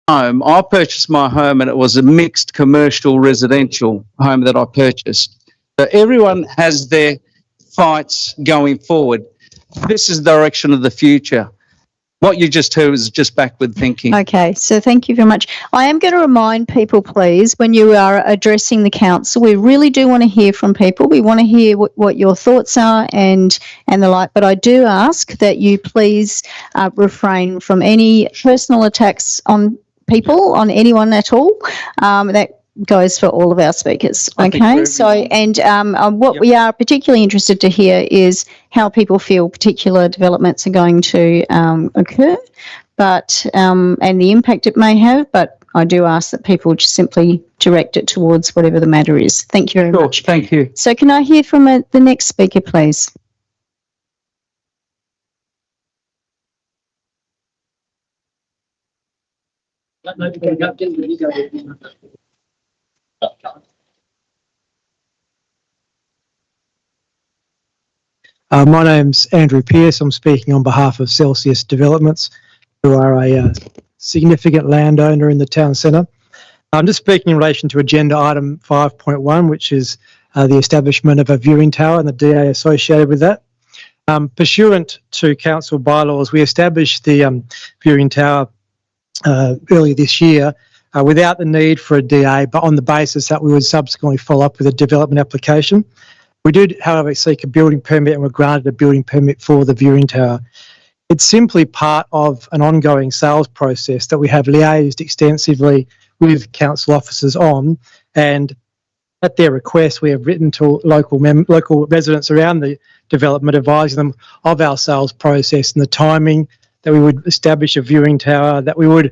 home. I purchased my home and it was a mixed commercial residential home that I purchased. So everyone has their fights going forward. This is the direction of the future. What you just heard was just backward thinking. Okay, so thank you very much. I am going to remind people, please, when you are addressing the council, we really do want to hear from people. We want to hear what your thoughts are and the like, but I do ask that you please refrain from any personal attacks on people, on anyone at all. That goes for all of our speakers. Okay, so what we are particularly interested to hear is how people feel particular developments are going to occur, but and the impact it may have. But I do ask that people just simply direct it towards whatever the matter is. Thank you very much. Thank you. So can I hear from the next speaker, please? My name's Andrew Pearce. I'm speaking on behalf of Celsius Developments, who are a significant landowner in the town centre. I'm just speaking in relation to agenda item 5.1, which is the establishment of a viewing tower and the DA associated with that. Pursuant to council bylaws, we established the viewing tower earlier this year without the need for a DA, but on the basis that we would subsequently follow up with a development application. We did, however, seek a building permit and were granted a building permit for the viewing tower. It's simply part of an ongoing sales process that we have liaised extensively with council officers on, and at their request, we have written to local residents around the development, advising them of our sales process and the timing that we would establish a viewing tower, that we would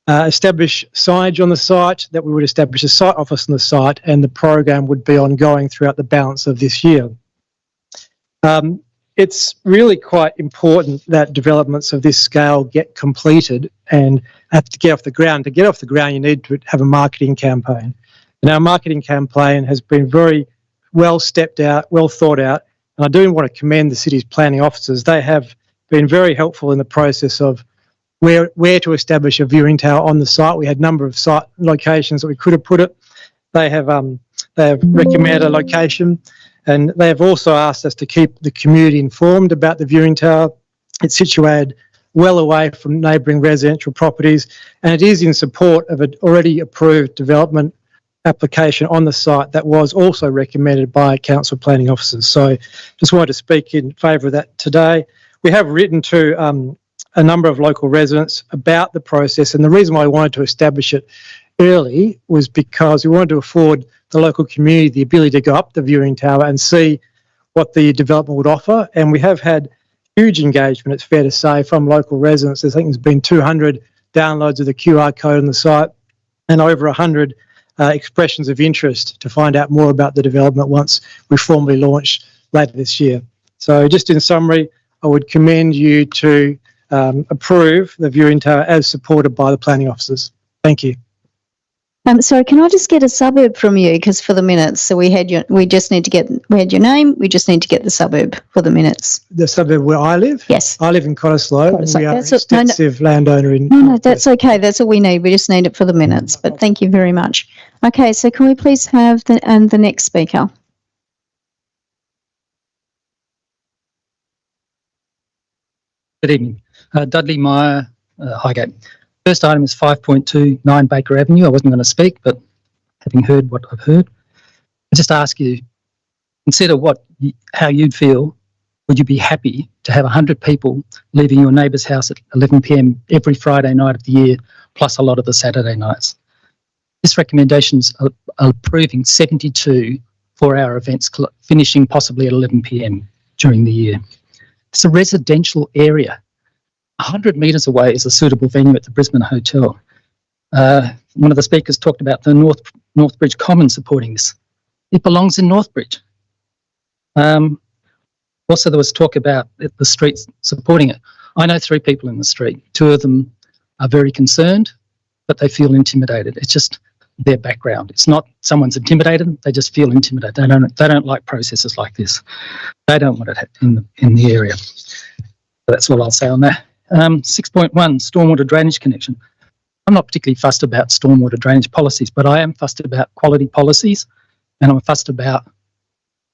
establish signage on the site, that we would establish a site office on the site, and the program would be ongoing throughout the balance of this year. It's really quite important that developments of this scale get completed and have to get off the ground. To get off the ground, you need to have a marketing campaign. And our marketing campaign has been very well stepped out, well thought out, and I do want to commend the city's planning officers. They have been very helpful in the process of where to establish a viewing tower on the site. We had a number of site locations that we could have put it. They have recommended a location, and they have also asked us to keep the community informed about the viewing tower. It's situated well away from neighbouring residential properties, and it is in support of an already approved development application on the site that was also recommended by council planning officers. So just wanted to speak in favour of that today. We have written to a number of local residents about the process, and the reason why I wanted to establish it early was because we wanted to afford the local community the ability to go up the viewing tower and see what the development would offer. And we have had huge engagement, it's fair to say, from local residents. I think there's been 200 downloads of the QR code on the site and over 100 expressions of interest to find out more about the development once we formally launch later this year. So just in summary, I would commend you to approve the viewing tower as supported by the planning officers. Thank you. So can I just get a suburb from you, because for the minutes, so we had your name, we just need to get the suburb for the minutes. The suburb where I live? Yes. I live in Cottesloe. We are an extensive landowner in... No, that's okay. That's all we need. We just need it for the minutes, but thank you very much. Okay, so can we please have the next speaker? Good evening. Dudley Meyer, Highgate. First item is 5.29 Baker Avenue. I wasn't going to speak, but having heard what I've heard, I just ask you, consider how you'd feel. Would you be happy to have 100 people leaving your neighbour's house at 11 p.m. every Friday night of the year, plus a lot of the Saturday nights? This recommendation's approving 72 4-hour events, finishing possibly at 11 p.m. during the year. It's a residential area. 100 metres away is a suitable venue at the Brisbane Hotel. One of the speakers talked about the Northbridge Common supporting this. It belongs in Northbridge. Also, there was talk about the streets supporting it. I know 3 people in the street. 2 of them are very concerned, but they feel intimidated. It's just their background. It's not someone's intimidated, they just feel intimidated. They don't like processes like this. They don't want it in the area. So that's all I'll say on that. 6.1, stormwater drainage connection. I'm not particularly fussed about stormwater drainage policies, but I am fussed about quality policies, and I'm fussed about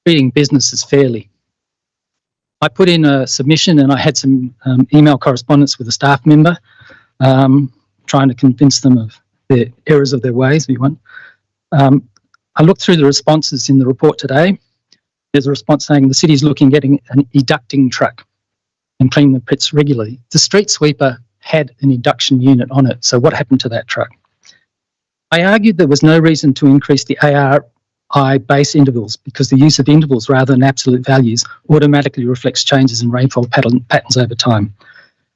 treating businesses fairly. I put in a submission and I had some email correspondence with a staff member, trying to convince them of the errors of their ways, if you want. I looked through the responses in the report today. There's a response saying the city's looking at getting an educting truck and cleaning the pits regularly. The street sweeper had an induction unit on it, so what happened to that truck? I argued there was no reason to increase the ARI base intervals because the use of intervals rather than absolute values automatically reflects changes in rainfall patterns over time.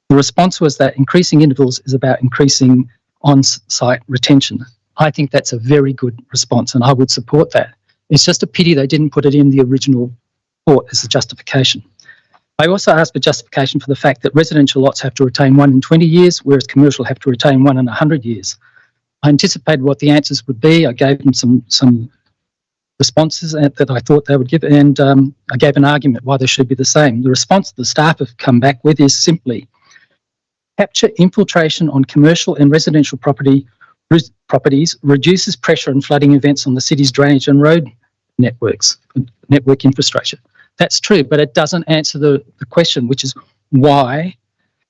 The response was that increasing intervals is about increasing on-site retention. I think that's a very good response and I would support that. It's just a pity they didn't put it in the original report as a justification. I also asked for justification for the fact that residential lots have to retain 1 in 20 years, whereas commercial have to retain 1 in 100 years. I anticipated what the answers would be. I gave them some responses that I thought they would give, and I gave an argument why they should be the same. The response the staff have come back with is simply capture infiltration on commercial and residential properties reduces pressure and flooding events on the city's drainage and road network infrastructure. That's true, but it doesn't answer the question, which is why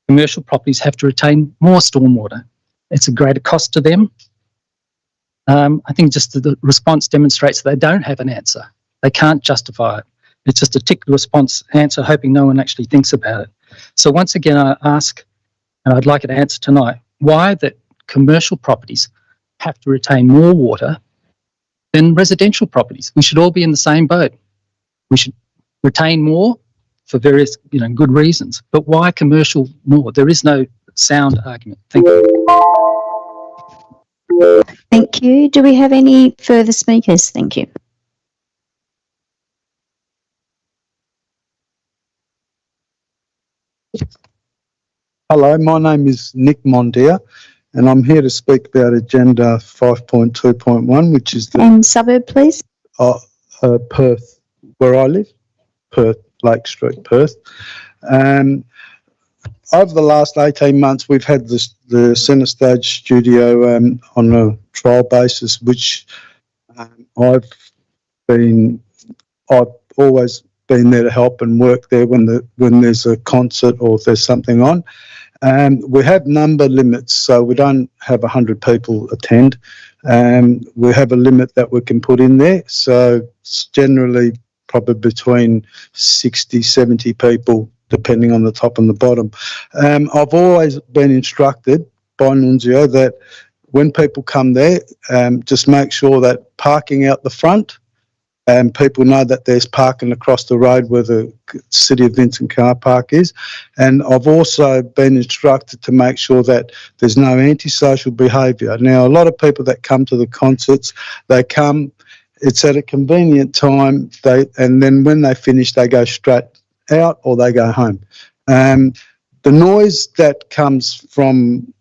commercial properties have to retain more stormwater. It's a greater cost to them. I think just the response demonstrates that they don't have an answer. They can't justify it. It's just a tick response answer, hoping no one actually thinks about it. So once again, I ask, and I'd like an answer tonight, why that commercial properties have to retain more water than residential properties. We should all be in the same boat. We should retain more for various, good reasons. But why commercial more? There is no sound argument. Thank you. Thank you. Do we have any further speakers? Thank you. Hello, my name is Nick Mondia and I'm here to speak about Agenda 5.2.1, which is the And suburb, please. Perth, where I live, Perth, Lake Street, Perth. Over the last 18 months, we've had the Centre Stage studio on a trial basis, which I've always been there to help and work there when there's a concert or if there's something on. We have number limits, so we don't have 100 people attend. We have a limit that we can put in there, so it's generally probably between 60, 70 people, depending on the top and the bottom. I've always been instructed by Nunzio that when people come there, just make sure that parking out the front, and people know that there's parking across the road where the City of Vincent car park is. And I've also been instructed to make sure that there's no antisocial behaviour. Now, a lot of people that come to the concerts, they come, it's at a convenient time, and then when they finish, they go straight out or they go home. The noise that comes from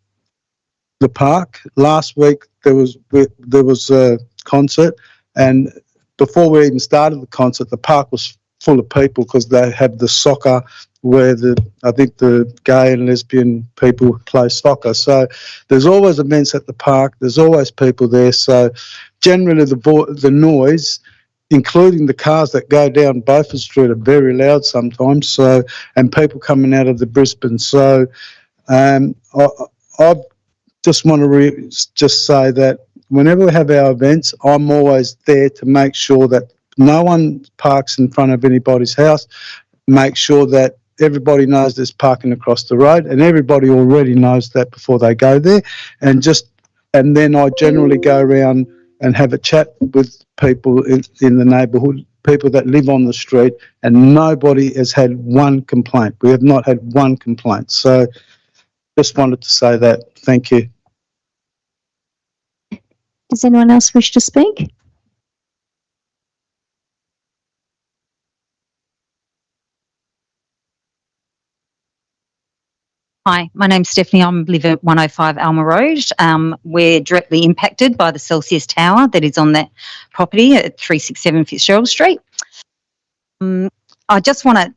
the park, last week there was a concert, and before we even started the concert, the park was full of people because they have the soccer where I think the gay and lesbian people play soccer. So there's always events at the park. There's always people there. So generally the noise, including the cars that go down Beaufort Street, are very loud sometimes. So, and people coming out of the Brisbane. So I just want to just say that whenever we have our events, I'm always there to make sure that no one parks in front of anybody's house. Make sure that everybody knows there's parking across the road, and everybody already knows that before they go there. And then I generally go around and have a chat with people in the neighbourhood, people that live on the street, and nobody has had one complaint. We have not had one complaint. So just wanted to say that. Thank you. Does anyone else wish to speak? Hi, my name's Stephanie. I live at 105 Alma Road. We're directly impacted by the Celsius Tower that is on that property at 367 Fitzgerald Street. I just want to,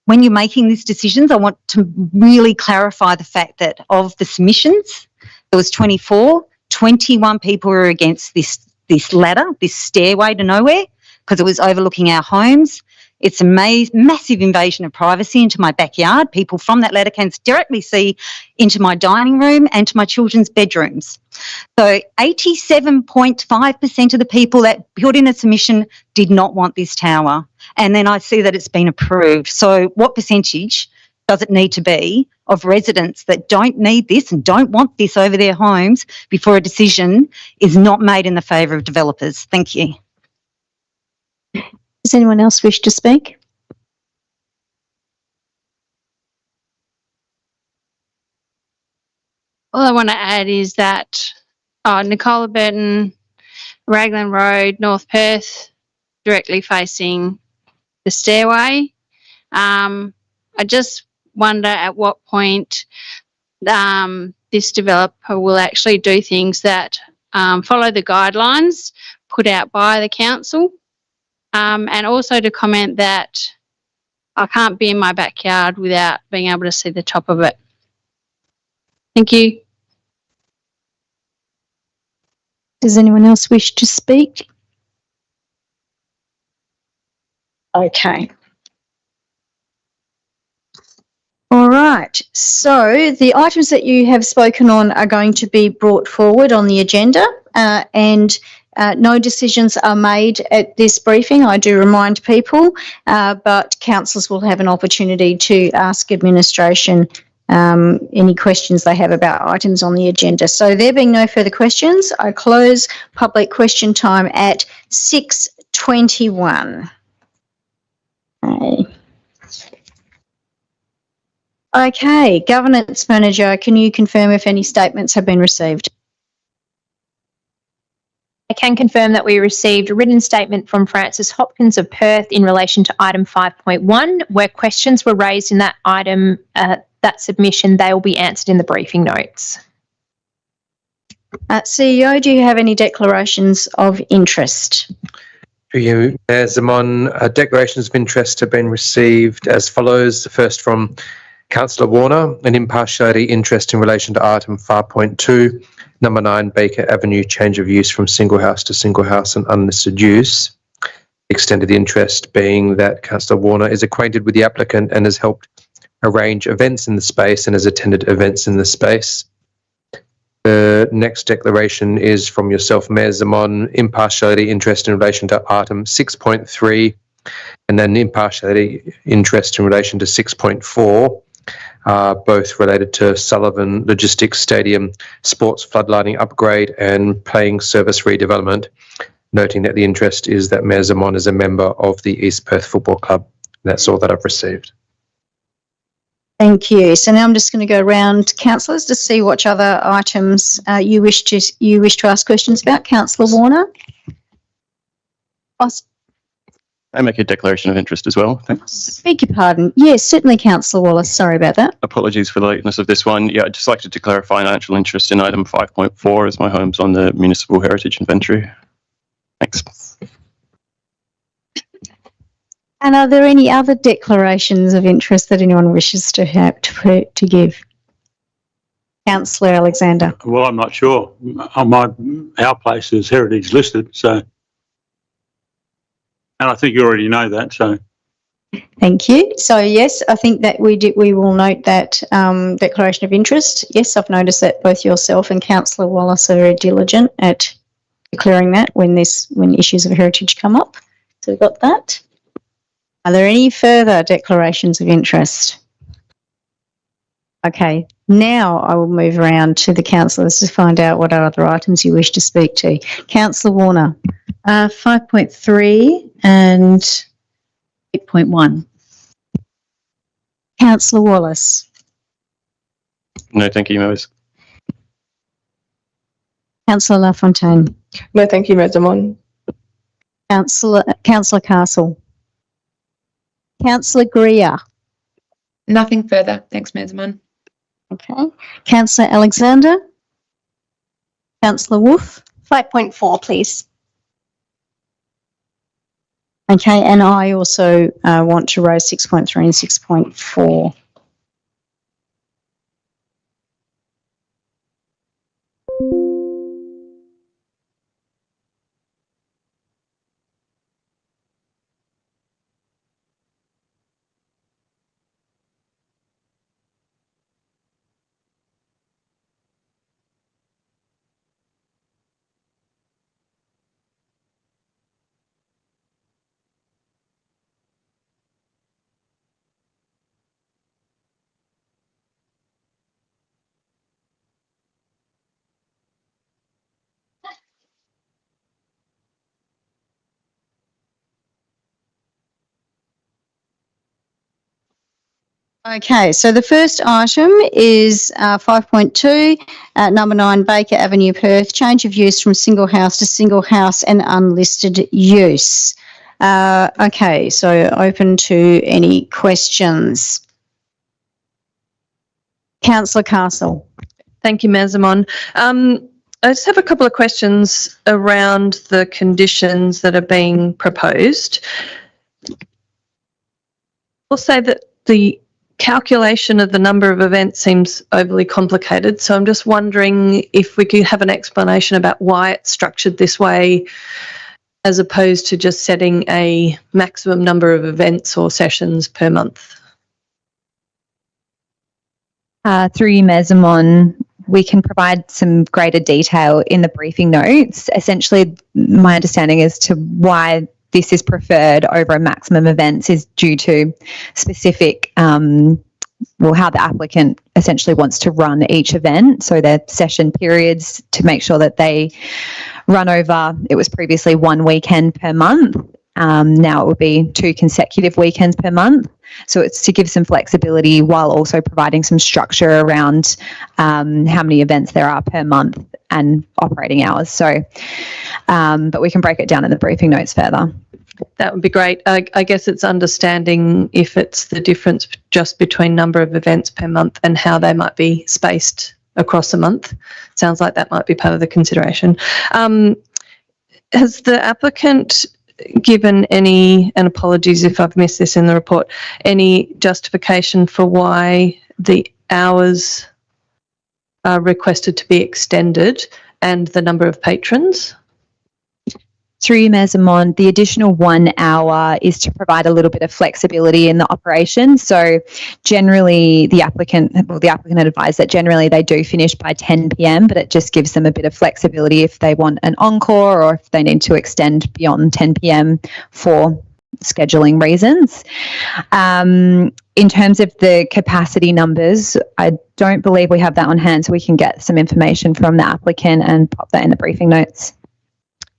when you're making these decisions, I want to really clarify the fact that of the submissions There was 24. 21 people were against this ladder, this stairway to nowhere, because it was overlooking our homes. It's a massive invasion of privacy into my backyard. People from that ladder can directly see into my dining room and to my children's bedrooms. So 87.5% of the people that put in a submission did not want this tower. And then I see that it's been approved. So what percentage does it need to be of residents that don't need this and don't want this over their homes before a decision is not made in the favour of developers? Thank you. Does anyone else wish to speak? All I want to add is that Nicola Burton, Raglan Road, North Perth, directly facing the stairway. I just wonder at what point this developer will actually do things that follow the guidelines put out by the council. And also to comment that I can't be in my backyard without being able to see the top of it. Thank you. Does anyone else wish to speak? Okay. All right. So the items that you have spoken on are going to be brought forward on the agenda, and no decisions are made at this briefing. I do remind people, but councillors will have an opportunity to ask administration any questions they have about items on the agenda. So there being no further questions, I close public question time at 6:21. Okay, Governance Manager, can you confirm if any statements have been received? I can confirm that we received a written statement from Frances Hopkins of Perth in relation to item 5.1, where questions were raised in that item, that submission. They will be answered in the briefing notes. CEO, do you have any declarations of interest? Through you, Mayor Zaman, declarations of interest have been received as follows. The first from Councillor Warner, an impartiality interest in relation to item 5.2, number 9 Baker Avenue, change of use from single house to single house and unlisted use. Extended interest being that Councillor Warner is acquainted with the applicant and has helped arrange events in the space and has attended events in the space. The next declaration is from yourself, Mayor Zaman, impartiality interest in relation to item 6.3, and then impartiality interest in relation to 6.4. Both related to Sullivan Logistics Stadium sports floodlighting upgrade and playing service redevelopment, noting that the interest is that Mayor Zaman is a member of the East Perth Football Club. That's all that I've received. Thank you. So now I'm just going to go around councillors to see which other items you wish to ask questions about. Councillor Warner. I make a declaration of interest as well. Thanks. Beg your pardon. Yes, certainly, Councillor Wallace. Sorry about that. Apologies for the lateness of this one. Yeah, I'd just like to declare a financial interest in item 5.4 as my home's on the Municipal Heritage Inventory. Thanks. And are there any other declarations of interest that anyone wishes to have to give? Councillor Alexander. Well, I'm not sure. Our place is heritage listed, so, and I think you already know that. So, thank you. So yes, I think that we will note that declaration of interest. Yes, I've noticed that both yourself and Councillor Wallace are very diligent at declaring that when issues of heritage come up. So we've got that. Are there any further declarations of interest? Okay, now I will move around to the councillors to find out what other items you wish to speak to. Councillor Warner. 5.3 and 8.1. Councillor Wallace. No, thank you, members. Councillor LaFontaine. No, thank you, Mayor Zaman. Councillor Castle. Councillor Greer. Nothing further. Thanks, Mayor Zaman. Okay. Councillor Alexander. Councillor Wolf. 5.4, please. Okay, and I also want to raise 6.3 and 6.4. Okay, so the first item is 5.2, number 9 Baker Avenue, Perth, change of use from single house to single house and unlisted use. Okay, so open to any questions. Councillor Castle. Thank you, Mayor Zaman. I just have a couple of questions around the conditions that are being proposed. I'll say that the calculation of the number of events seems overly complicated, so I'm just wondering if we could have an explanation about why it's structured this way as opposed to just setting a maximum number of events or sessions per month. Through you, Mayor Zaman, we can provide some greater detail in the briefing notes. Essentially, my understanding as to why this is preferred over a maximum events is due to specific, how the applicant essentially wants to run each event. So their session periods to make sure that they run over, it was previously 1 weekend per month. Now it will be 2 consecutive weekends per month. So it's to give some flexibility while also providing some structure around how many events there are per month and operating hours. So, but we can break it down in the briefing notes further. That would be great. I guess it's understanding if it's the difference just between number of events per month and how they might be spaced across a month. Sounds like that might be part of the consideration. Has the applicant given any, and apologies if I've missed this in the report, any justification for why the hours are requested to be extended and the number of patrons? Through you, Mayor Zaman, the additional 1 hour is to provide a little bit of flexibility in the operation. So generally the applicant had advised that generally they do finish by 10 p.m, but it just gives them a bit of flexibility if they want an encore or if they need to extend beyond 10 p.m. for scheduling reasons. In terms of the capacity numbers, I don't believe we have that on hand, so we can get some information from the applicant and pop that in the briefing notes.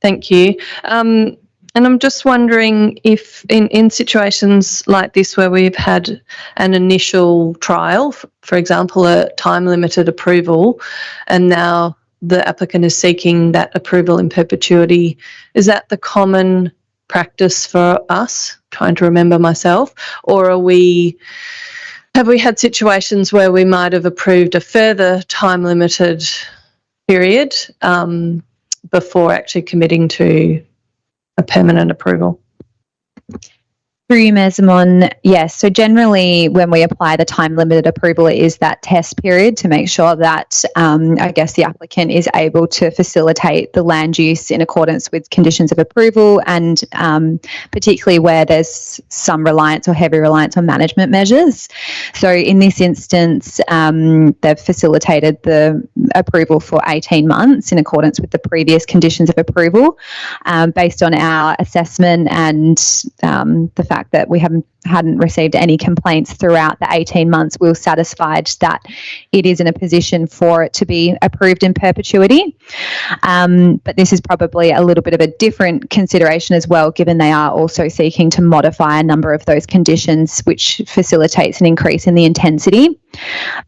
Thank you. And I'm just wondering if in situations like this where we've had an initial trial, for example, a time-limited approval, and now the applicant is seeking that approval in perpetuity, is that the common practice for us? Trying to remember myself. Or have we had situations where we might have approved a further time-limited period before actually committing to a permanent approval? Through you, Mayor Zaman, yes. So generally when we apply the time limited approval, it is that test period to make sure that I guess the applicant is able to facilitate the land use in accordance with conditions of approval, and particularly where there's some reliance or heavy reliance on management measures. So in this instance, they've facilitated the approval for 18 months in accordance with the previous conditions of approval, based on our assessment and the fact that we hadn't received any complaints throughout the 18 months. We were satisfied that it is in a position for it to be approved in perpetuity. But this is probably a little bit of a different consideration as well, given they are also seeking to modify a number of those conditions, which facilitates an increase in the intensity.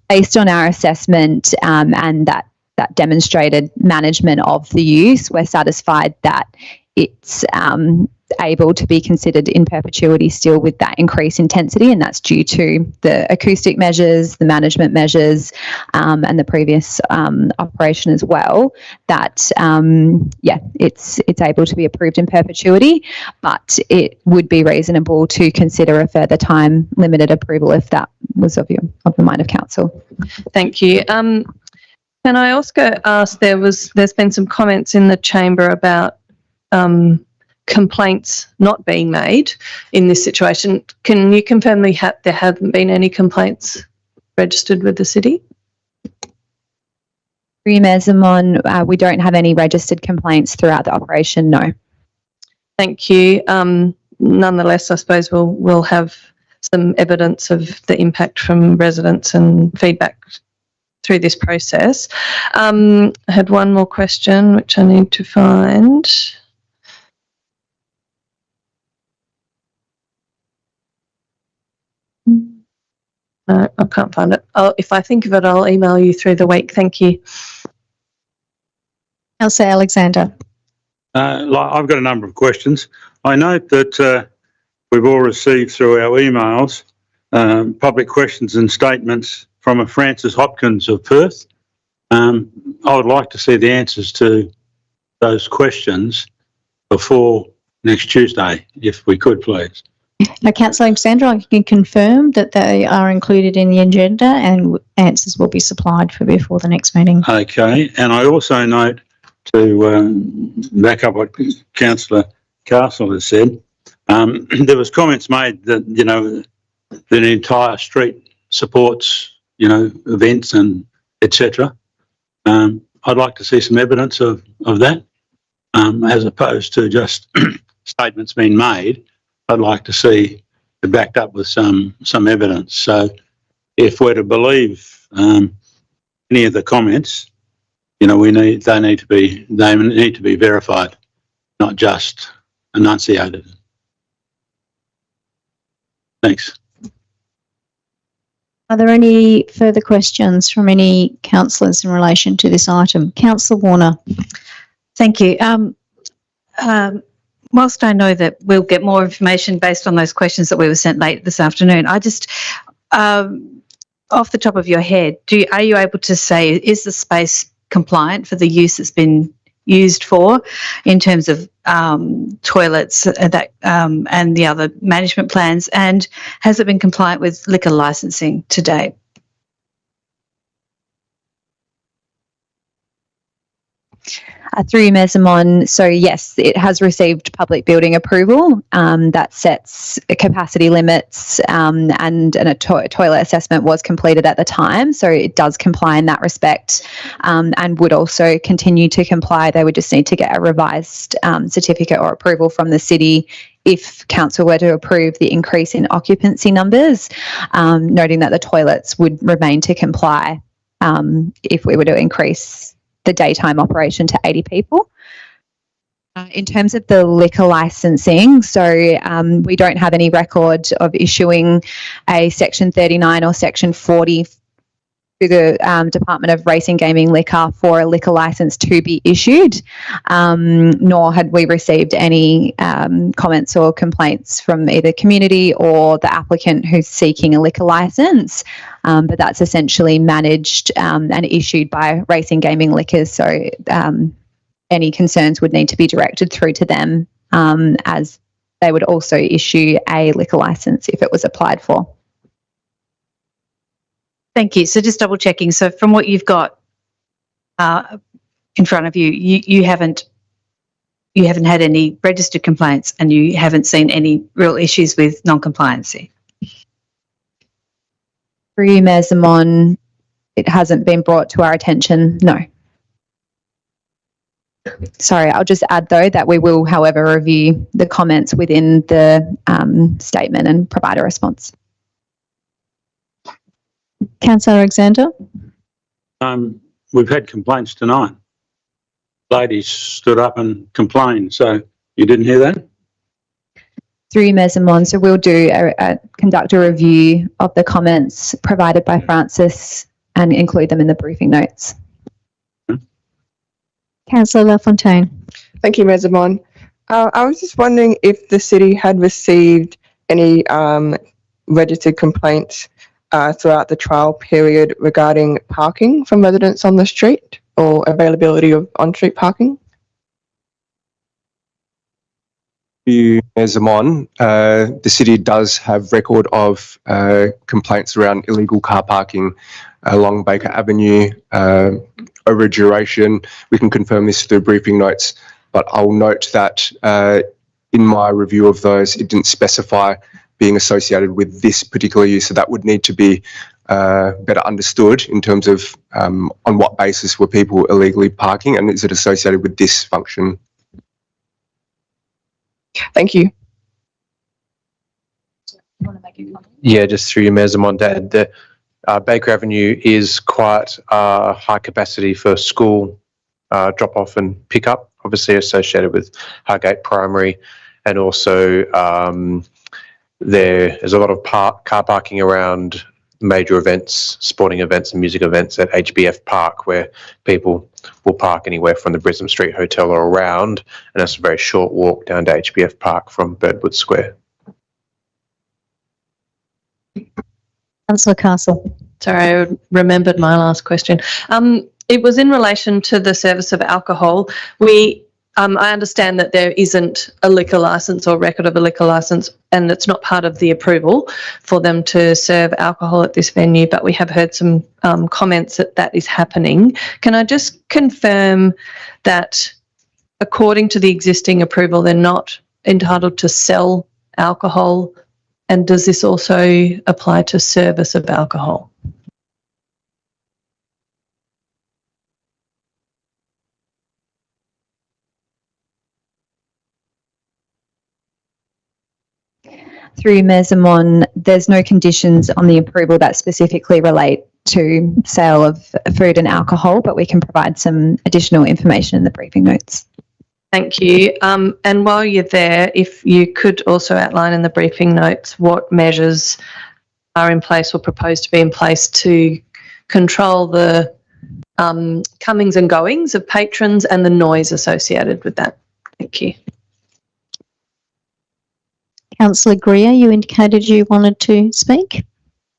Based on our assessment and that demonstrated management of the use, we're satisfied that it's able to be considered in perpetuity still with that increased intensity, and that's due to the acoustic measures, the management measures, and the previous operation as well, that it's able to be approved in perpetuity, but it would be reasonable to consider a further time limited approval if that was of the mind of council. Thank you. Can I also ask, there's been some comments in the chamber about complaints not being made in this situation. Can you confirm there haven't been any complaints registered with the city? Mayor Zaman, we don't have any registered complaints throughout the operation, no. Thank you. Nonetheless, I suppose we'll have some evidence of the impact from residents and feedback through this process. I had one more question, which I need to find. No, I can't find it. If I think of it, I'll email you through the week. Thank you. Councillor Alexander. I've got a number of questions. I note that we've all received through our emails public questions and statements from a Frances Hopkins of Perth. I would like to see the answers to those questions before next Tuesday, if we could, please. Now, Councillor Alexander, I can confirm that they are included in the agenda and answers will be supplied for before the next meeting. Okay, and I also note, to back up what Councillor Castle has said, there was comments made that, you know, that the entire street supports, you know, events and etc. I'd like to see some evidence of that, as opposed to just statements being made. I'd like to see it backed up with some evidence. So if we're to believe any of the comments, you know, they need to be verified, not just enunciated. Thanks. Are there any further questions from any councillors in relation to this item? Councillor Warner. Thank you. Whilst I know that we'll get more information based on those questions that we were sent late this afternoon, I just, off the top of your head, are you able to say, is the space compliant for the use it's been used for in terms of toilets and the other management plans, and has it been compliant with liquor licensing to date? Through you, Mayor Simon, so yes, it has received public building approval that sets capacity limits, and a toilet assessment was completed at the time, so it does comply in that respect, and would also continue to comply. They would just need to get a revised certificate or approval from the city if council were to approve the increase in occupancy numbers, noting that the toilets would remain to comply if we were to increase the daytime operation to 80 people. In terms of the liquor licensing, so we don't have any record of issuing a Section 39 or Section 40 to the Department of Racing, Gaming, Liquor for a liquor license to be issued, nor had we received any comments or complaints from either community or the applicant who's seeking a liquor license. But that's essentially managed and issued by Racing, Gaming, Liquors. So any concerns would need to be directed through to them, as they would also issue a liquor license if it was applied for. Thank you. So just double checking. So from what you've got in front of you, you haven't had any registered complaints, and you haven't seen any real issues with non-compliancy. Through you, Mayor Simon, it hasn't been brought to our attention, no. Sorry, I'll just add though that we will, however, review the comments within the statement and provide a response. Councillor Alexander. We've had complaints tonight. Ladies stood up and complained, so you didn't hear that? Through you, Mayor Simon, so we'll conduct a review of the comments provided by Frances and include them in the briefing notes. Councillor LaFontaine. Thank you, Mayor Simon. I was just wondering if the city had received any registered complaints throughout the trial period regarding parking from residents on the street or availability of on-street parking? You, Mayor Simon, the city does have record of complaints around illegal car parking along Baker Avenue over a duration. We can confirm this through briefing notes, but I'll note that in my review of those, it didn't specify being associated with this particular use, so that would need to be better understood in terms of on what basis were people illegally parking, and is it associated with this function? Thank you. Yeah, just through your Mayor Simon, the Baker Avenue is quite high capacity for school drop-off and pick-up, obviously associated with Highgate Primary, and also there's a lot of car parking around major events, sporting events and music events at HBF Park, where people will park anywhere from the Brisbane Street Hotel or around, and it's a very short walk down to HBF Park from Birdwood Square. Councillor Castle. Sorry, I remembered my last question. It was in relation to the service of alcohol. I understand that there isn't a liquor licence or record of a liquor licence, and it's not part of the approval for them to serve alcohol at this venue, but we have heard some comments that that is happening. Can I just confirm that according to the existing approval, they're not entitled to sell alcohol? And does this also apply to service of alcohol? Through Mayor Zamon, there's no conditions on the approval that specifically relate to sale of food and alcohol, but we can provide some additional information in the briefing notes. Thank you. And while you're there, if you could also outline in the briefing notes what measures are in place or proposed to be in place to control the comings and goings of patrons and the noise associated with that. Thank you. Councillor Greer, you indicated you wanted to speak.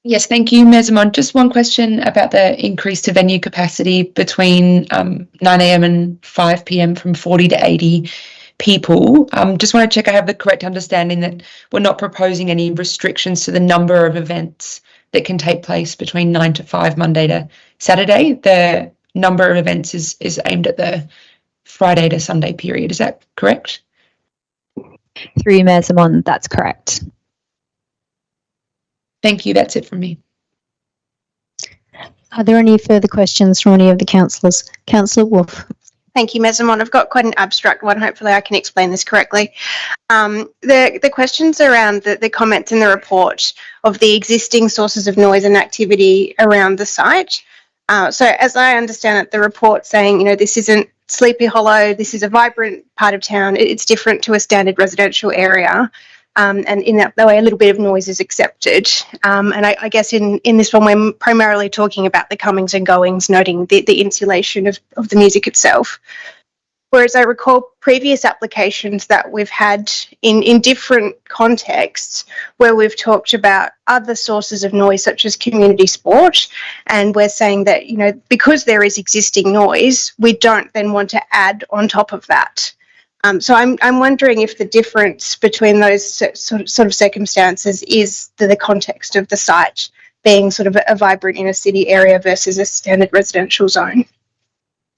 Yes, thank you, Mayor Zamon. Just one question about the increase to venue capacity between 9 a.m. and 5 p.m. from 40 to 80 people. Just want to check I have the correct understanding that we're not proposing any restrictions to the number of events that can take place between 9 to 5 Monday to Saturday. The number of events is aimed at the Friday to Sunday period. Is that correct? Through Mayor Zamon, that's correct. Thank you. That's it from me. Are there any further questions from any of the councillors? Councillor Wolf. Thank you, Ms. Zamon. I've got quite an abstract one. Hopefully I can explain this correctly. The questions around the comments in the report of the existing sources of noise and activity around the site. So as I understand it, the report saying, this isn't Sleepy Hollow, this is a vibrant part of town. It's different to a standard residential area. And in that way, a little bit of noise is accepted. And I guess in this one, we're primarily talking about the comings and goings, noting the insulation of the music itself. Whereas I recall previous applications that we've had in different contexts where we've talked about other sources of noise, such as community sport, and we're saying that, because there is existing noise, we don't then want to add on top of that. So I'm wondering if the difference between those sort of circumstances is the context of the site being sort of a vibrant inner city area versus a standard residential zone.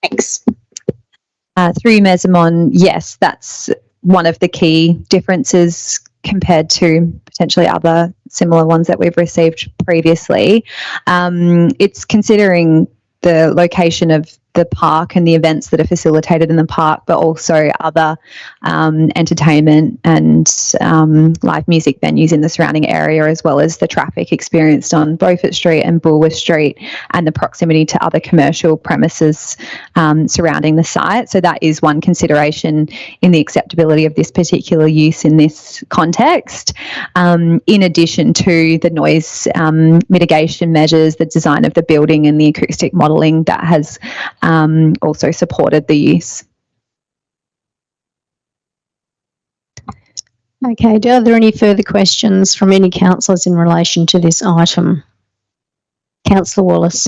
Thanks. Through Mayor Zamon, yes, that's one of the key differences compared to potentially other similar ones that we've received previously. It's considering the location of the park and the events that are facilitated in the park, but also other entertainment and live music venues in the surrounding area, as well as the traffic experienced on Beaufort Street and Bulwer Street, and the proximity to other commercial premises surrounding the site. So that is one consideration in the acceptability of this particular use in this context. In addition to the noise mitigation measures, the design of the building and the acoustic modelling that has also supported the use. Okay, are there any further questions from any councillors in relation to this item? Councillor Wallace.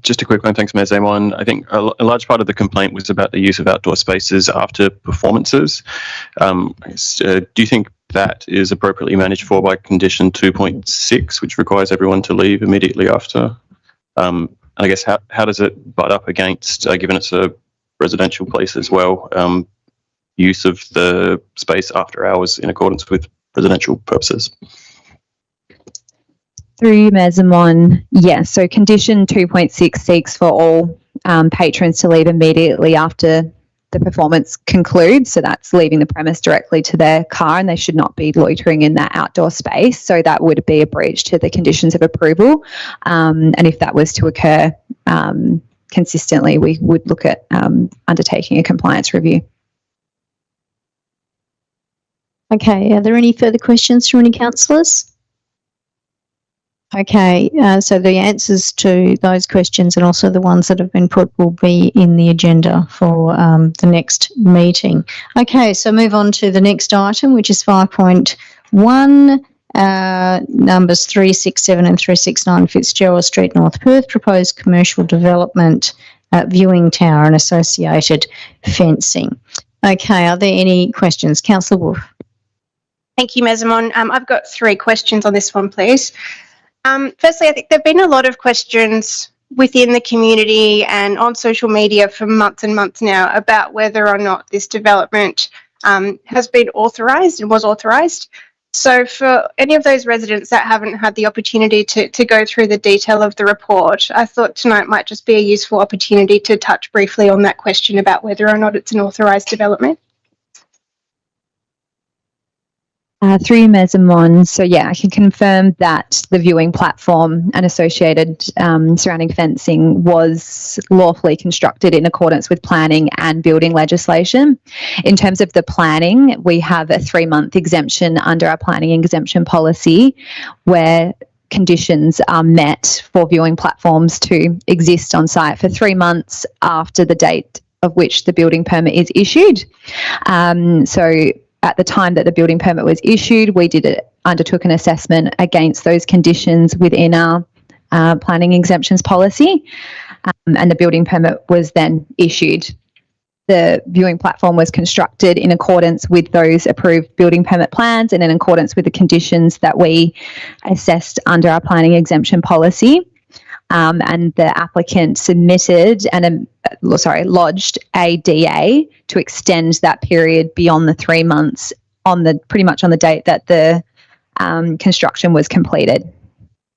Just a quick one, thanks, Mayor Zamon. I think a large part of the complaint was about the use of outdoor spaces after performances. Do you think that is appropriately managed for by condition 2.6, which requires everyone to leave immediately after? I guess how does it butt up against, given it's a residential place as well, use of the space after hours in accordance with residential purposes? Through Mayor Zamon, yes. So condition 2.6 seeks for all patrons to leave immediately after the performance concludes. So that's leaving the premise directly to their car, and they should not be loitering in that outdoor space. So that would be a breach to the conditions of approval. And if that was to occur consistently, we would look at undertaking a compliance review. Okay, are there any further questions from any councillors? Okay, so the answers to those questions and also the ones that have been put will be in the agenda for the next meeting. Okay, so move on to the next item, which is 5.1, numbers 367 and 369 Fitzgerald Street, North Perth, proposed commercial development, viewing tower and associated fencing. Okay, are there any questions? Councillor Wolf. Thank you, Mesamon. I've got 3 questions on this one, please. Firstly, I think there have been a lot of questions within the community and on social media for months and months now about whether or not this development has been authorised and was authorised. So for any of those residents that haven't had the opportunity to go through the detail of the report, I thought tonight might just be a useful opportunity to touch briefly on that question about whether or not it's an authorised development. Through you, Mesamon. So yeah, I can confirm that the viewing platform and associated surrounding fencing was lawfully constructed in accordance with planning and building legislation. In terms of the planning, we have a 3-month exemption under our planning exemption policy where conditions are met for viewing platforms to exist on site for 3 months after the date of which the building permit is issued. So at the time that the building permit was issued, we undertook an assessment against those conditions within our planning exemptions policy, and the building permit was then issued. The viewing platform was constructed in accordance with those approved building permit plans and in accordance with the conditions that we assessed under our planning exemption policy. And the applicant submitted and lodged a DA to extend that period beyond the 3 months pretty much on the date that the construction was completed.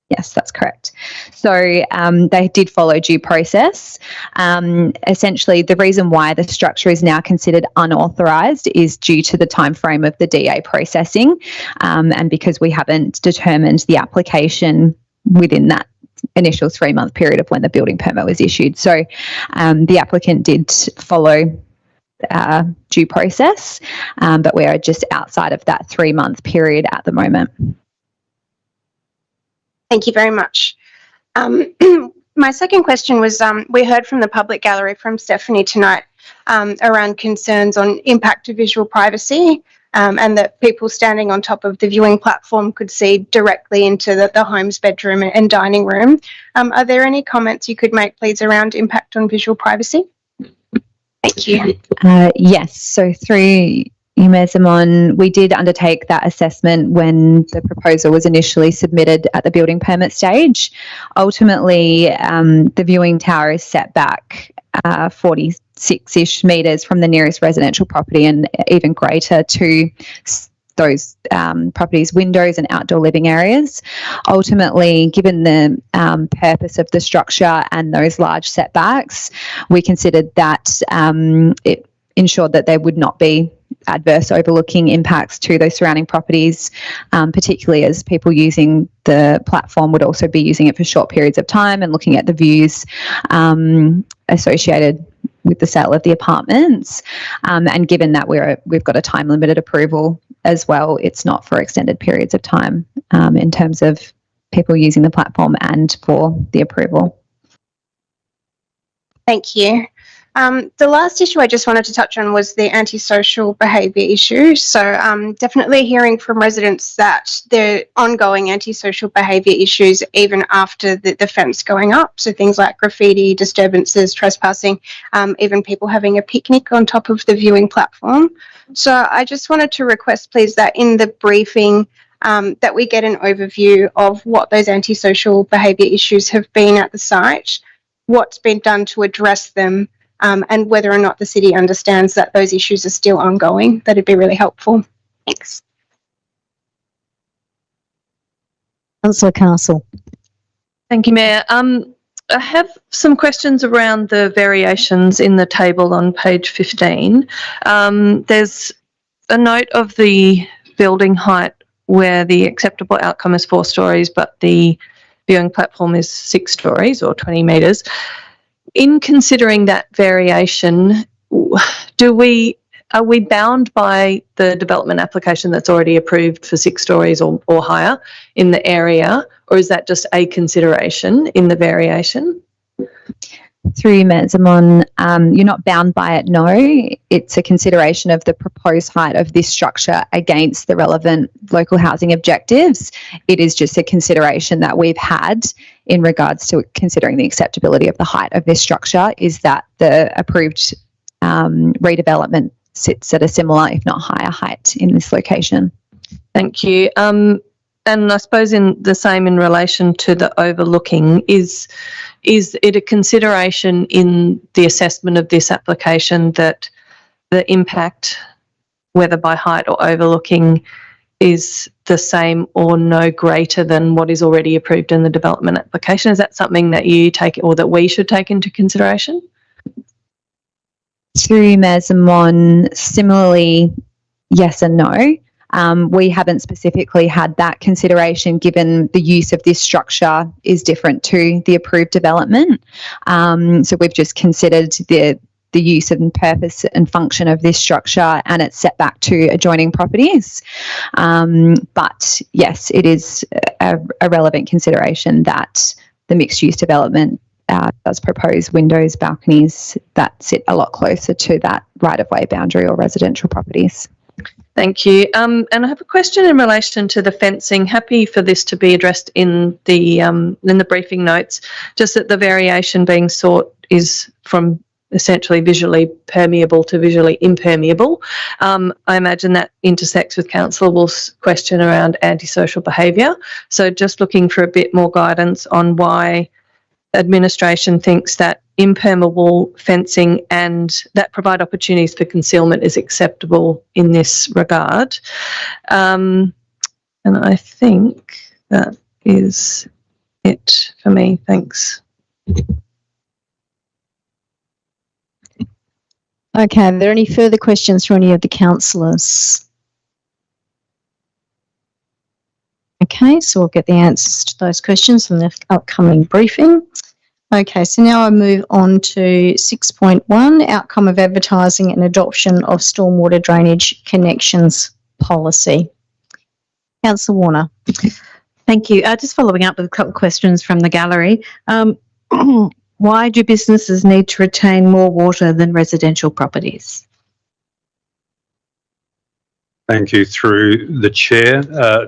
Yes, that's correct. So they did follow due process. Essentially, the reason why the structure is now considered unauthorised is due to the time frame of the DA processing, and because we haven't determined the application within that initial 3-month period of when the building permit was issued. So the applicant did follow due process, but we are just outside of that 3-month period at the moment. Thank you very much. My second question was, we heard from the public gallery from Stephanie tonight around concerns on impact to visual privacy, and that people standing on top of the viewing platform could see directly into the home's bedroom and dining room. Are there any comments you could make, please, around impact on visual privacy? Thank you. Yes, so through you, Mesamon, we did undertake that assessment when the proposal was initially submitted at the building permit stage. Ultimately, the viewing tower is set back 46-ish metres from the nearest residential property and even greater to those properties' windows and outdoor living areas. Ultimately, given the purpose of the structure and those large setbacks, we considered that it ensured that there would not be adverse overlooking impacts to those surrounding properties, particularly as people using the platform would also be using it for short periods of time and looking at the views associated with the sale of the apartments. And given that we've got a time limited approval as well, it's not for extended periods of time in terms of people using the platform and for the approval. Thank you. The last issue I just wanted to touch on was the antisocial behaviour issue. So definitely hearing from residents that there are ongoing antisocial behaviour issues even after the fence going up. So things like graffiti, disturbances, trespassing, even people having a picnic on top of the viewing platform. So I just wanted to request, please, that in the briefing that we get an overview of what those antisocial behaviour issues have been at the site, what's been done to address them, and whether or not the city understands that those issues are still ongoing. That'd be really helpful. Thanks. Councillor Castle. Thank you, Mayor. I have some questions around the variations in the table on page 15. There's a note of the building height where the acceptable outcome is 4 stories, but the viewing platform is 6 stories or 20 metres. In considering that variation, do we are we bound by the development application that's already approved for 6 stories or higher in the area, or is that just a consideration in the variation? Through you, Mayor Zaman, you're not bound by it, no. It's a consideration of the proposed height of this structure against the relevant local housing objectives. It is just a consideration that we've had in regards to considering the acceptability of the height of this structure, is that the approved redevelopment sits at a similar, if not higher height in this location. Thank you. And I suppose in the same in relation to the overlooking, is it a consideration in the assessment of this application that the impact, whether by height or overlooking, is the same or no greater than what is already approved in the development application? Is that something that you take or that we should take into consideration? Through Mayor Zaman, similarly, yes and no. We haven't specifically had that consideration given the use of this structure is different to the approved development. So we've just considered the use and purpose and function of this structure and its setback to adjoining properties. But yes, it is a relevant consideration that the mixed-use development does propose windows, balconies that sit a lot closer to that right-of-way boundary or residential properties. Thank you. And I have a question in relation to the fencing. Happy for this to be addressed in the briefing notes, just that the variation being sought is from essentially visually permeable to visually impermeable. I imagine that intersects with Councillor Wolf's question around antisocial behaviour. So just looking for a bit more guidance on why administration thinks that impermeable fencing and that provide opportunities for concealment is acceptable in this regard. And I think that is it for me. Thanks. Okay, are there any further questions from any of the councillors? Okay, so we'll get the answers to those questions in the upcoming briefing. Okay, so now I move on to 6.1, outcome of advertising and adoption of stormwater drainage connections policy. Councillor Warner. Thank you. Just following up with a couple of questions from the gallery. Why do businesses need to retain more water than residential properties? Thank you. Through the chair,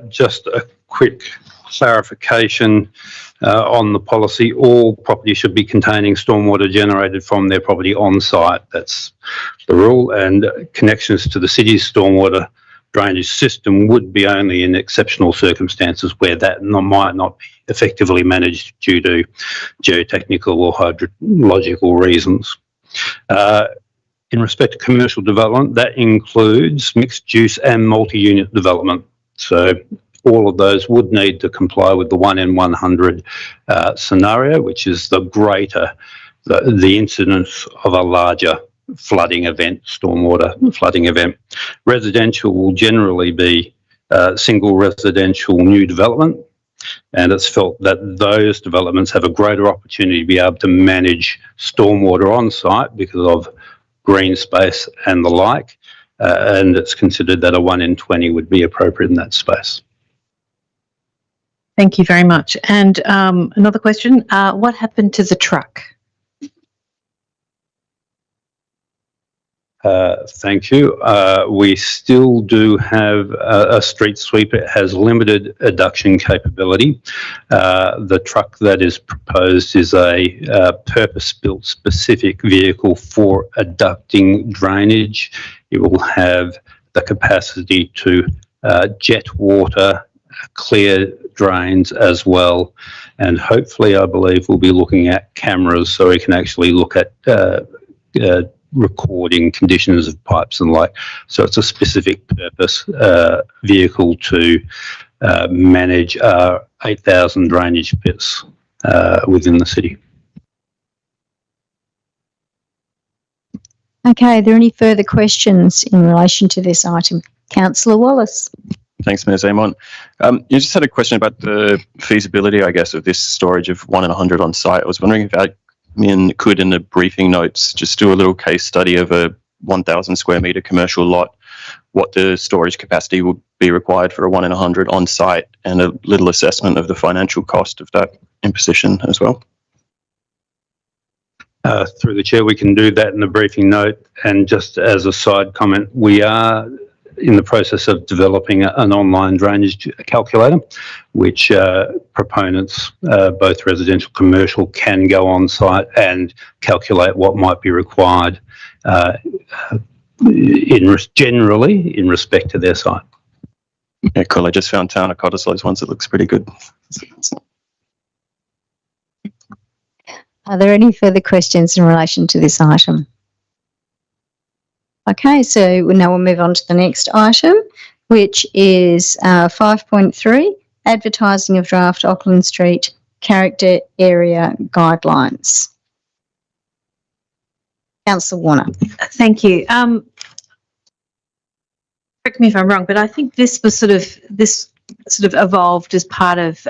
just a quick clarification on the policy. All properties should be containing stormwater generated from their property on site. That's the rule, and connections to the city's stormwater drainage system would be only in exceptional circumstances where that might not be effectively managed due to geotechnical or hydrological reasons. In respect to commercial development, that includes mixed use and multi-unit development. So all of those would need to comply with the 1 in 100 scenario, which is the greater the incidence of a larger flooding event, stormwater flooding event. Residential will generally be single residential new development, and it's felt that those developments have a greater opportunity to be able to manage stormwater on site because of green space and the like, and it's considered that a 1 in 20 would be appropriate in that space. Thank you very much. And another question, what happened to the truck? Thank you. We still do have a street sweeper. It has limited adduction capability. The truck that is proposed is a purpose-built specific vehicle for adducting drainage. It will have the capacity to jet water, clear drains as well, and hopefully I believe we'll be looking at cameras so we can actually look at recording conditions of pipes and like. So it's a specific purpose vehicle to manage 8,000 drainage pits within the city. Okay, are there any further questions in relation to this item? Councillor Wallace. Thanks, Mayor Zaman. You just had a question about the feasibility, I guess, of this storage of 1 in 100 on site. I was wondering if admin could, in the briefing notes, just do a little case study of a 1,000 square metre commercial lot, what the storage capacity would be required for a 1 in 100 on site, and a little assessment of the financial cost of that imposition as well. Through the chair, we can do that in the briefing note. And just as a side comment, we are in the process of developing an online drainage calculator, which proponents, both residential, commercial, can go on site and calculate what might be required generally in respect to their site. Yeah, cool. I just found Town of Cottesloe's ones. It looks pretty good. Are there any further questions in relation to this item? Okay, so now we'll move on to the next item, which is 5.3, advertising of draft Auckland Street character area guidelines. Councillor Warner. Thank you. Correct me if I'm wrong, but I think this was sort of evolved as part of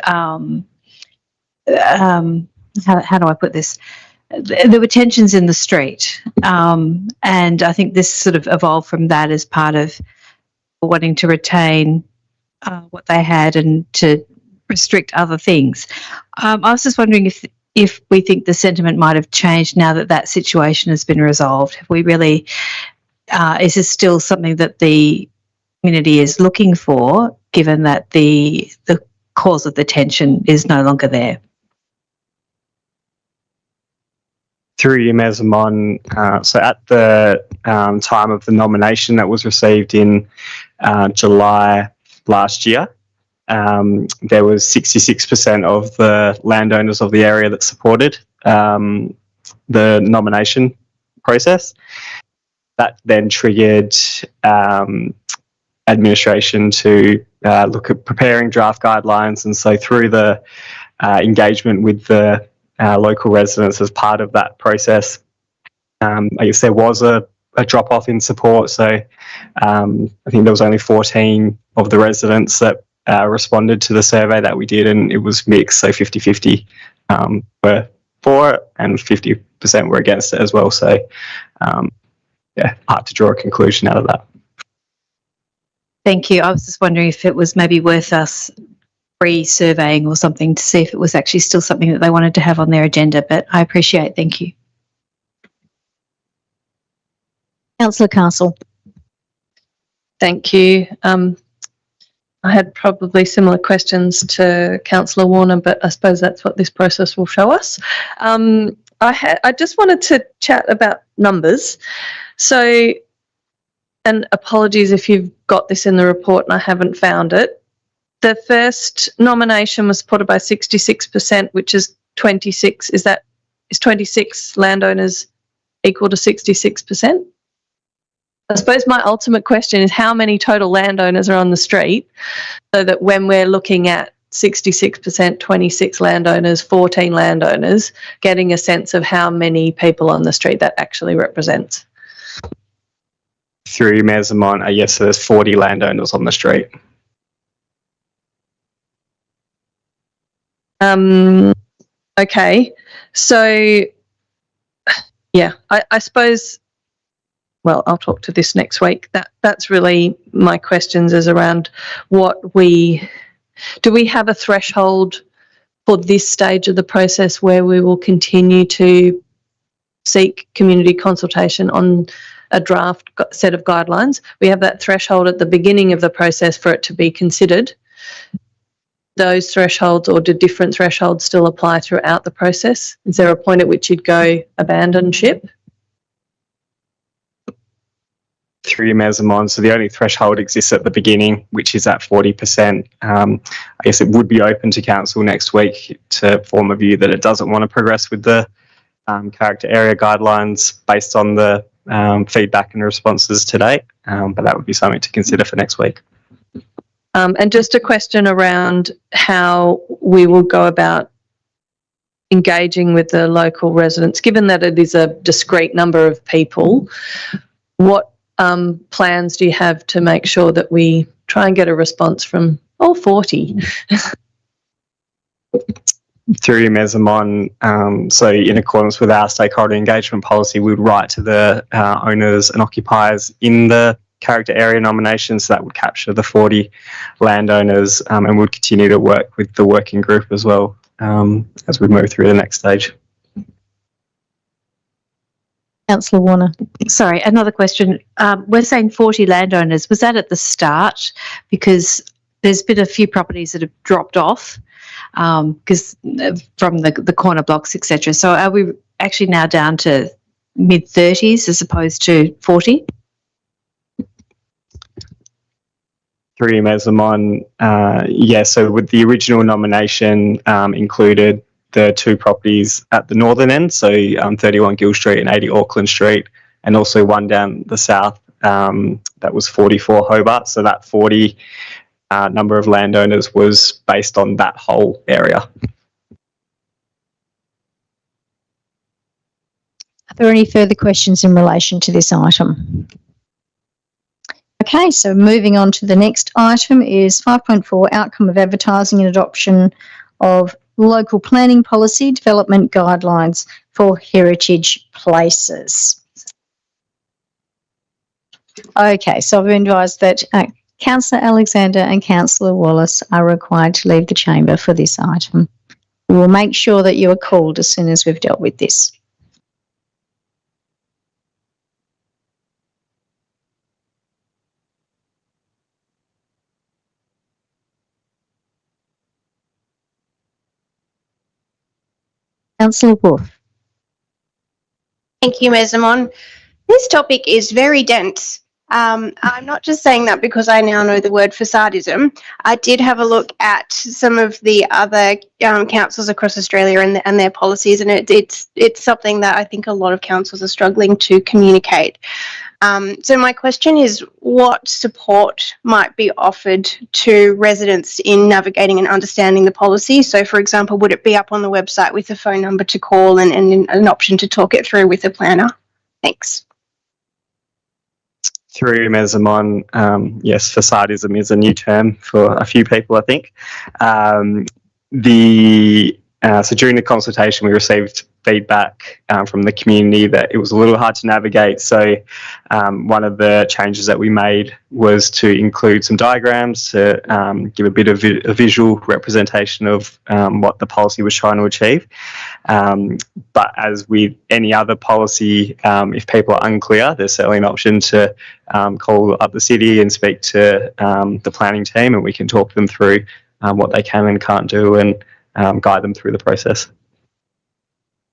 how do I put this? There were tensions in the street, and I think this sort of evolved from that as part of wanting to retain what they had and to restrict other things. I was just wondering if we think the sentiment might have changed now that that situation has been resolved. Have we really? Is this still something that the community is looking for, given that the cause of the tension is no longer there? Through you, Ms. Amon, so at the time of the nomination that was received in July last year, there was 66% of the landowners of the area that supported the nomination process. That then triggered administration to look at preparing draft guidelines, and so through the engagement with the local residents as part of that process, I guess there was a drop-off in support. So I think there was only 14 of the residents that responded to the survey that we did, and it was mixed, so 50-50 were for it and 50% were against it as well. So yeah, hard to draw a conclusion out of that. Thank you. I was just wondering if it was maybe worth us re-surveying or something to see if it was actually still something that they wanted to have on their agenda, but I appreciate it. Thank you. Councillor Castle. Thank you. I had probably similar questions to Councillor Warner, but I suppose that's what this process will show us. I just wanted to chat about numbers. So, and apologies if you've got this in the report and I haven't found it. The first nomination was supported by 66%, which is 26. Is 26 landowners equal to 66%? I suppose my ultimate question is how many total landowners are on the street, so that when we're looking at 66%, 26 landowners, 14 landowners, getting a sense of how many people on the street that actually represents. Through Ms. Amon, yes, so there's 40 landowners on the street. Okay, so yeah, I suppose, well, I'll talk to this next week. That's really my questions, is around do we have a threshold for this stage of the process where we will continue to seek community consultation on a draft set of guidelines? We have that threshold at the beginning of the process for it to be considered. Those thresholds, or do different thresholds still apply throughout the process? Is there a point at which you'd go abandon ship? Through Ms. Amon, so the only threshold exists at the beginning, which is at 40%. I guess it would be open to council next week to form a view that it doesn't want to progress with the character area guidelines based on the feedback and responses to date, but that would be something to consider for next week. And just a question around how we will go about engaging with the local residents, given that it is a discrete number of people. What plans do you have to make sure that we try and get a response from all 40? Through you, Mesamon, so in accordance with our stakeholder engagement policy, we would write to the owners and occupiers in the character area nominations, so that would capture the 40 landowners, and we'll continue to work with the working group as well as we move through the next stage. Councillor Warner. Sorry, another question. We're saying 40 landowners. Was that at the start? Because there's been a few properties that have dropped off because from the corner blocks, etc. So are we actually now down to mid-30s as opposed to 40? Through you, Mesamon, so with the original nomination included the two properties at the northern end, so 31 Gill Street and 80 Auckland Street, and also one down the south that was 44 Hobart. So that 40 number of landowners was based on that whole area. Are there any further questions in relation to this item? Okay, so moving on to the next item is 5.4, outcome of advertising and adoption of local planning policy development guidelines for heritage places. Okay, so I've been advised that Councillor Alexander and Councillor Wallace are required to leave the chamber for this item. We will make sure that you are called as soon as we've dealt with this. Councillor Wolf. Thank you, Mesamon. This topic is very dense. I'm not just saying that because I now know the word facadism. I did have a look at some of the other councils across Australia and their policies, and it's something that I think a lot of councils are struggling to communicate. So my question is, what support might be offered to residents in navigating and understanding the policy? So, for example, would it be up on the website with a phone number to call and an option to talk it through with a planner? Thanks. Through you, Mesamon, yes, facadism is a new term for a few people, I think. So during the consultation, we received feedback from the community that it was a little hard to navigate. So one of the changes that we made was to include some diagrams to give a bit of a visual representation of what the policy was trying to achieve. But as with any other policy, if people are unclear, there's certainly an option to call up the city and speak to the planning team, and we can talk them through what they can and can't do and guide them through the process.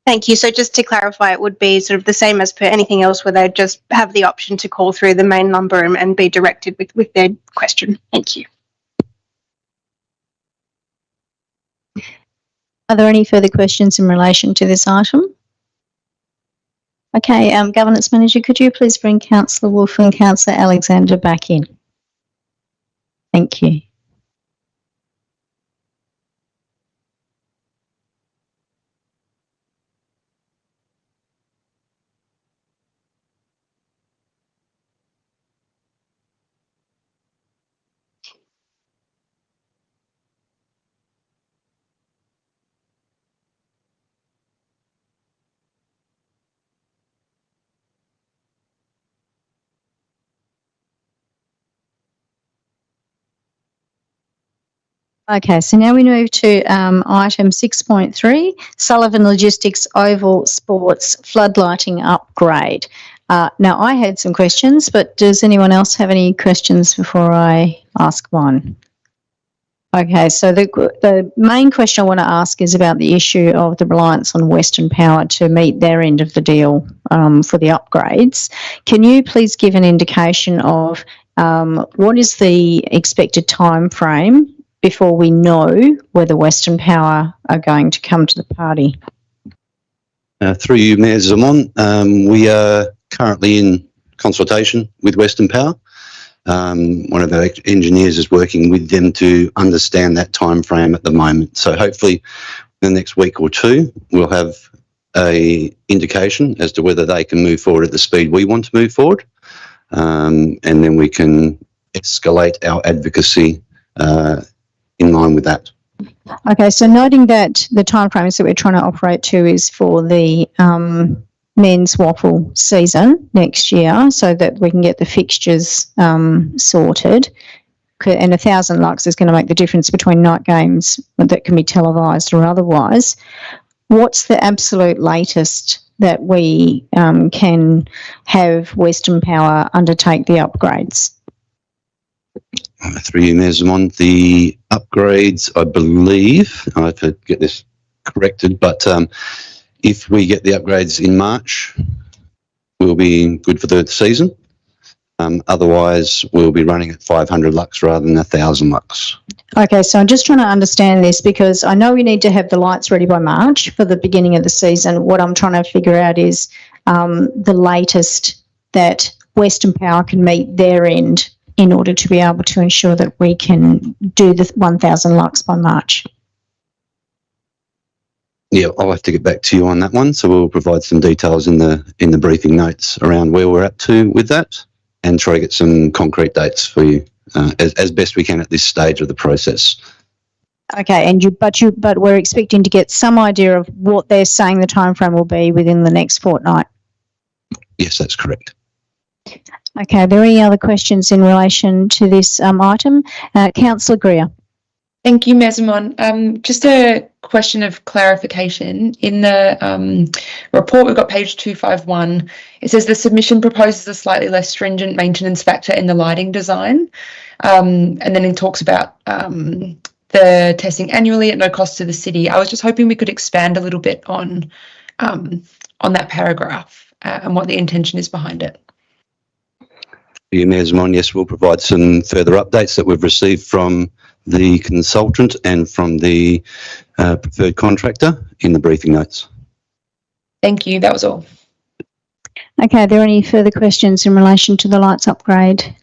Thank you. So just to clarify, it would be sort of the same as per anything else where they'd just have the option to call through the main number and be directed with their question. Thank you. Are there any further questions in relation to this item? Okay, Governance Manager, could you please bring Councillor Wolf and Councillor Alexander back in? Thank you. Okay, so now we move to item 6.3, Sullivan Logistics Oval Sports Floodlighting Upgrade. Now, I had some questions, but does anyone else have any questions before I ask one? Okay, so the main question I want to ask is about the issue of the reliance on Western Power to meet their end of the deal for the upgrades. Can you please give an indication of what is the expected time frame before we know whether Western Power are going to come to the party? Through you, Mayor Zaman, we are currently in consultation with Western Power. One of our engineers is working with them to understand that time frame at the moment. So hopefully in the next week or two, we'll have a indication as to whether they can move forward at the speed we want to move forward. And then we can escalate our advocacy in line with that. Okay, so noting that the timeframes that we're trying to operate to is for the men's waffle season next year, so that we can get the fixtures sorted. And 1,000 lux is going to make the difference between night games that can be televised or otherwise. What's the absolute latest that we can have Western Power undertake the upgrades? Through you, Mayor Zamon, the upgrades, I believe, I have to get this corrected, but if we get the upgrades in March, we'll be good for the season. Otherwise, we'll be running at 500 lux rather than 1,000 lux. Okay, so I'm just trying to understand this because I know we need to have the lights ready by March for the beginning of the season. What I'm trying to figure out is the latest that Western Power can meet their end in order to be able to ensure that we can do the 1,000 lux by March. Yeah, I'll have to get back to you on that one. So we'll provide some details in the briefing notes around where we're up to with that, and try to get some concrete dates for you as best we can at this stage of the process. Okay, but we're expecting to get some idea of what they're saying the timeframe will be within the next fortnight. Yes, that's correct. Okay, are there any other questions in relation to this item? Councillor Greer. Thank you, Mayor Zamon. Just a question of clarification. In the report, we've got page 251. It says the submission proposes a slightly less stringent maintenance factor in the lighting design. And then it talks about the testing annually at no cost to the city. I was just hoping we could expand a little bit on that paragraph and what the intention is behind it. You, Mayor Zamon, yes, we'll provide some further updates that we've received from the consultant and from the preferred contractor in the briefing notes. Thank you. That was all. Okay, are there any further questions in relation to the lights upgrade?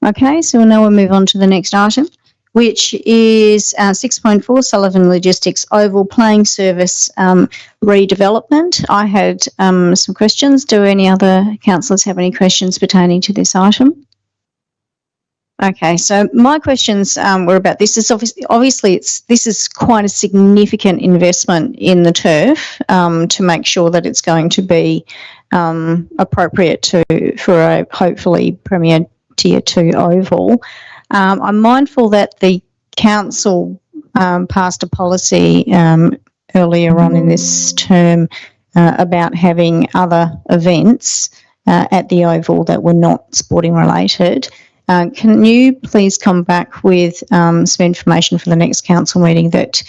Okay, so now we'll move on to the next item, which is 6.4 Sullivan Logistics Oval Playing Service redevelopment. I had some questions. Do any other councillors have any questions pertaining to this item? Okay, so my questions were about this. Is obviously this is quite a significant investment in the turf to make sure that it's going to be appropriate for a hopefully Premier Tier 2 oval. I'm mindful that the council passed a policy earlier on in this term about having other events at the oval that were not sporting related. Can you please come back with some information for the next council meeting that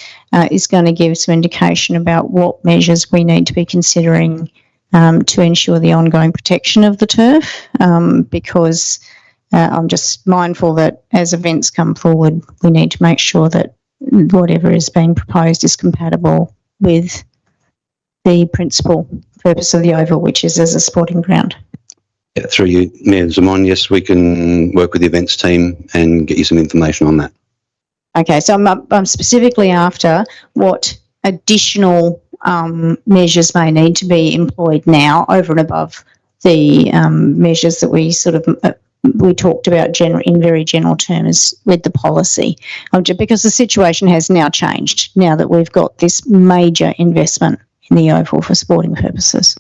is going to give some indication about what measures we need to be considering to ensure the ongoing protection of the turf? Because I'm just mindful that as events come forward, we need to make sure that whatever is being proposed is compatible with the principal purpose of the oval, which is as a sporting ground. Yeah, through you, Mayor Zamon, yes, we can work with the events team and get you some information on that. Okay, so I'm specifically after what additional measures may need to be employed now over and above the measures that we we talked about in very general terms with the policy, because the situation has now changed now that we've got this major investment in the oval for sporting purposes.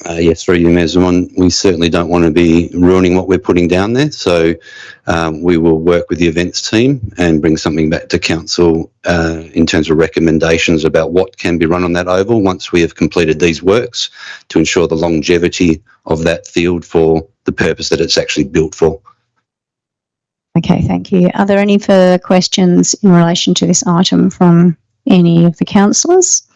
Yes, through you, Mayor Zamon, we certainly don't want to be ruining what we're putting down there. So we will work with the events team and bring something back to council in terms of recommendations about what can be run on that oval once we have completed these works to ensure the longevity of that field for the purpose that it's actually built for. Okay, thank you. Are there any further questions in relation to this item from any of the councillors?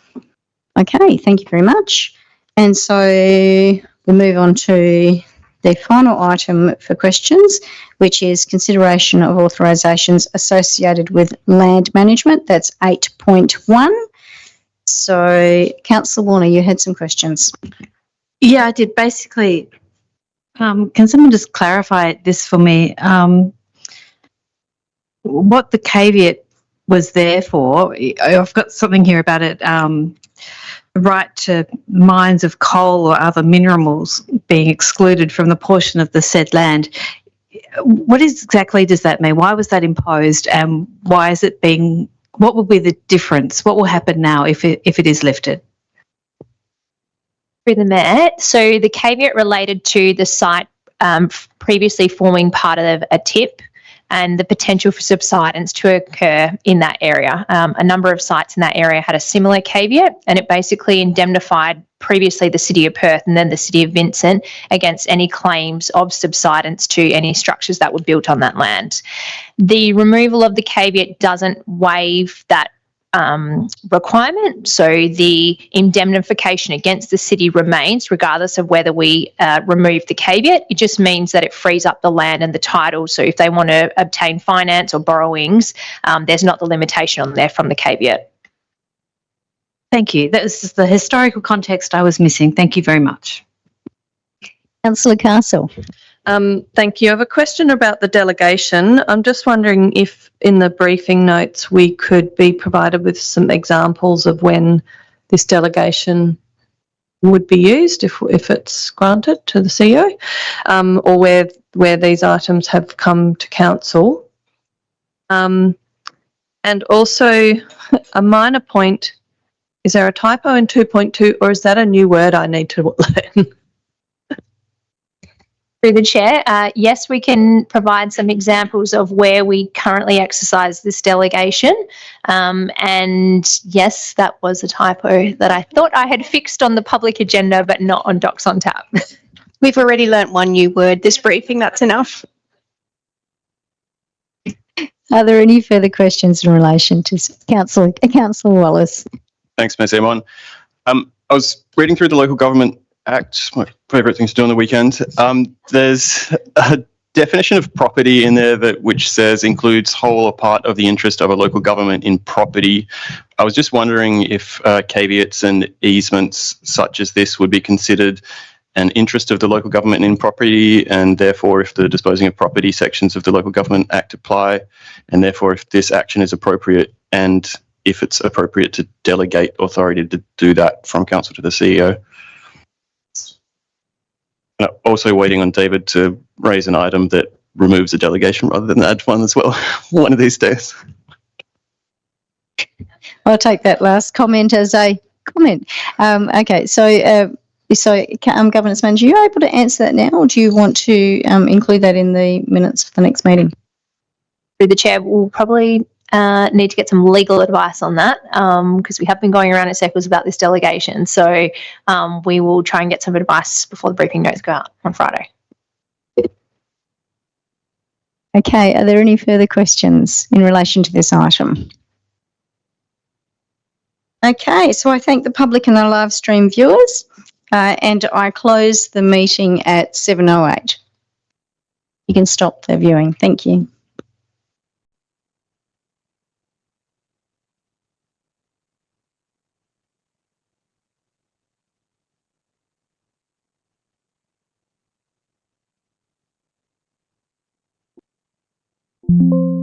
Okay, thank you very much. And so we move on to the final item for questions, which is consideration of authorisations associated with land management. That's 8.1. So, Councillor Warner, you had some questions. Yeah, I did. Basically, can someone just clarify this for me? What the caveat was there for? I've got something here about it. Right to mines of coal or other minerals being excluded from the portion of the said land. What exactly does that mean? Why was that imposed, and why is it being what will be the difference? What will happen now if it is lifted? Through the Mayor, so the caveat related to the site previously forming part of a tip and the potential for subsidence to occur in that area. A number of sites in that area had a similar caveat, and it basically indemnified previously the City of Perth and then the City of Vincent against any claims of subsidence to any structures that were built on that land. The removal of the caveat doesn't waive that requirement, so the indemnification against the city remains regardless of whether we remove the caveat. It just means that it frees up the land and the title, so if they want to obtain finance or borrowings, there's not the limitation on there from the caveat. Thank you. That was the historical context I was missing. Thank you very much. Councillor Castle. Thank you. I have a question about the delegation. I'm just wondering if in the briefing notes we could be provided with some examples of when this delegation would be used if it's granted to the CEO, or where these items have come to council. And also a minor point, is there a typo in 2.2 or is that a new word I need to learn? Through the Chair, yes, we can provide some examples of where we currently exercise this delegation. And yes, that was a typo that I thought I had fixed on the public agenda, but not on Docs on Tap. We've already learnt one new word this briefing, that's enough. Are there any further questions in relation to Councillor Wallace? Thanks, Ms. Amon. I was reading through the Local Government Act, my favourite thing to do on the weekend. There's a definition of property in there which says includes whole or part of the interest of a local government in property. I was just wondering if caveats and easements such as this would be considered an interest of the local government in property, and therefore if the disposing of property sections of the Local Government Act apply, and therefore if this action is appropriate, and if it's appropriate to delegate authority to do that from council to the CEO. Also waiting on David to raise an item that removes a delegation rather than add one as well, one of these days. I'll take that last comment as a comment. Okay, so Governance Manager, are you able to answer that now, or do you want to include that in the minutes for the next meeting? Through the Chair, we'll probably need to get some legal advice on that because we have been going around in circles about this delegation. So we will try and get some advice before the briefing notes go out on Friday. Okay, are there any further questions in relation to this item? Okay, so I thank the public and the live stream viewers, and I close the meeting at 7:08. You can stop the viewing. Thank you. Thank you.